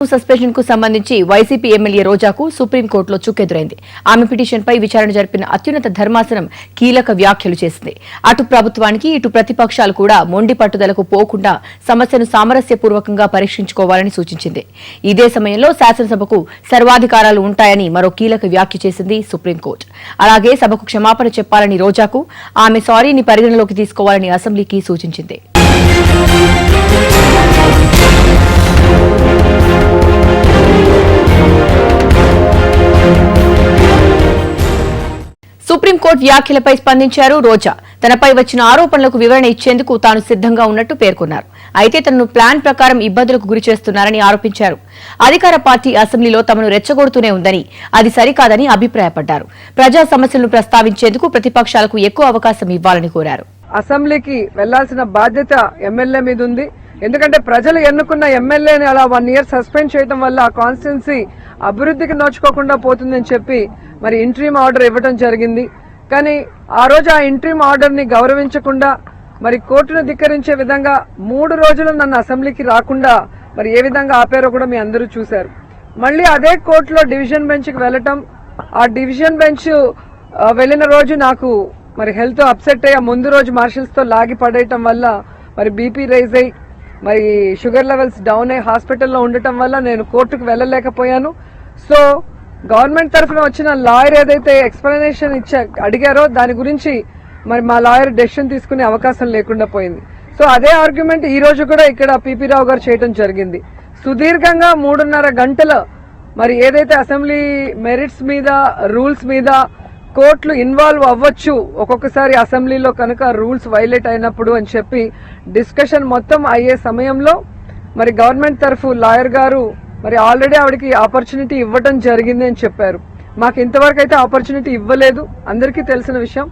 Suspension కు సంబంధించి YCP MLA రోజాకు సుప్రీంకోర్టులో చుక్కెదురైంది. ఆమె పిటిషన్పై విచారణ జరిపిన అత్యున్నత ధర్మాసనం కీలక వ్యాఖ్యలు చేసింది. అటు ప్రభుత్వానికి ఇటు ప్రతిపక్షాలు కూడా మొండి పట్టుదలకు పోకుండా సమస్యను సామరస్యపూర్వకంగా పరీక్షించుకోవాలని సూచించింది. ఇదే సమయంలో శాసనసభకు సర్వాధికారాలు ఉంటాయని మరో కీలక వ్యాఖ్య చేసింది సుప్రీంకోర్టు. అలాగే సభకు క్షమాపణ చెప్పాలని రోజాకు, ఆమె సారీని పరిగణలోకి తీసుకోవాలని అసెంబ్లీకి సూచించింది. సుప్రీంకోర్టు వ్యాఖ్యలపై స్పందించారు రోజా. తనపై వచ్చిన ఆరోపణలకు వివరణ ఇచ్చేందుకు తాను సిద్ధంగా ఉన్నట్టు పేర్కొన్నారు. అయితే తనను ప్లాన్ ప్రకారం ఇబ్బందులకు గురి చేస్తున్నారని ఆరోపించారు. అధికార పార్టీ అసెంబ్లీలో తమను రెచ్చగొడుతూనే ఉందని, అది సరికాదని అభిప్రాయపడ్డారు. ప్రజా సమస్యలను ప్రస్తావించేందుకు ప్రతిపక్షాలకు ఎక్కువ అవకాశం ఇవ్వాలని కోరారు. అసెంబ్లీకి వెళ్లాల్సిన బాధ్యత ఎమ్మెల్యే మీద ఉంది. ఎందుకంటే ప్రజలు ఎన్నుకున్న ఎమ్మెల్యేని అలా 1 year సస్పెండ్ చేయడం వల్ల ఆ కాన్స్టిట్యున్సీ అభివృద్ధికి నోచుకోకుండా పోతుందని చెప్పి మరి ఇంట్రీమ్ ఆర్డర్ ఇవ్వడం జరిగింది. కానీ ఆ రోజు ఆ ఇంట్రీమ్ ఆర్డర్ ని గౌరవించకుండా మరి కోర్టును ధిక్కరించే విధంగా 3 రోజులు నన్ను అసెంబ్లీకి రాకుండా మరి ఏ విధంగా ఆపారో కూడా మీ అందరూ చూశారు. మళ్ళీ అదే కోర్టులో డివిజన్ బెంచ్ కి వెళ్ళటం, ఆ డివిజన్ బెంచ్ వెళ్ళిన రోజు నాకు మరి హెల్త్ అప్సెట్ అయ్యి ముందు రోజు మార్షల్స్ తో లాగి పడేయటం వల్ల మరి బీపీ రైజ్ అయ్యి మరి షుగర్ లెవెల్స్ డౌన్ అయ్యి హాస్పిటల్లో ఉండటం వల్ల నేను కోర్టుకు వెళ్ళలేకపోయాను. సో గవర్నమెంట్ తరఫున వచ్చిన లాయర్ ఏదైతే ఎక్స్ప్లెనేషన్ అడిగారో దాని గురించి మరి మా లాయర్ డెసిషన్ తీసుకునే అవకాశం లేకుండా పోయింది. సో అదే ఆర్గ్యుమెంట్ ఈ రోజు కూడా ఇక్కడ పిపి రావు గారు చేయడం జరిగింది. సుదీర్ఘంగా 3.5 గంటలు మరి ఏదైతే అసెంబ్లీ మెరిట్స్ మీద రూల్స్ మీద కోర్టులు ఇన్వాల్వ్ అవ్వచ్చు ఒక్కొక్కసారి అసెంబ్లీలో కనుక రూల్స్ వైలేట్ అయినప్పుడు అని చెప్పి డిస్కషన్ మొత్తం అయ్యే సమయంలో మరి గవర్నమెంట్ తరఫు లాయర్ గారు మరి ఆల్రెడీ ఆవిడకి ఆపర్చునిటీ ఇవ్వడం జరిగింది అని చెప్పారు. మాకు ఇంతవరకు అయితే ఆపర్చునిటీ ఇవ్వలేదు, అందరికీ తెలిసిన విషయం.